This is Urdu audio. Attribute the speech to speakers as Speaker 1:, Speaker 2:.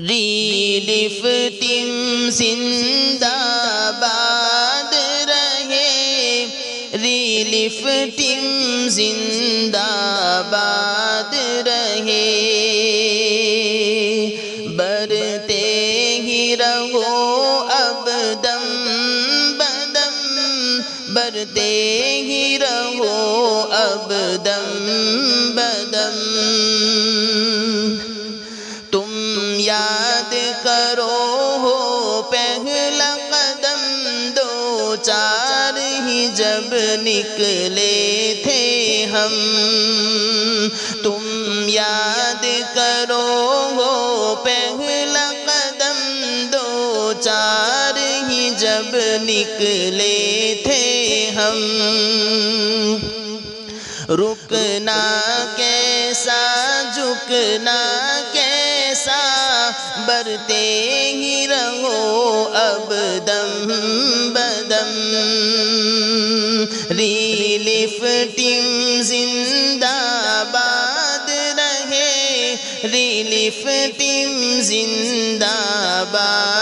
Speaker 1: ریلیف ٹیم زندہ باد رہے، ریلیف ٹیم زندہ باد رہے، بڑھتے ہی رہو اب دم بدم، بڑھتے ہی رہو اب دم بدم، یاد کرو ہو پہلا قدم، دو چار ہی جب نکلے تھے ہم، تم یاد کرو ہو پہلا قدم، دو چار ہی جب نکلے تھے ہم، رکنا کیسا جھکنا کیسا، بڑھتے ہی رہو اب دم بدم، ریلیف ٹیم زندہ باد رہے، ریلیف ٹیم زندہ باد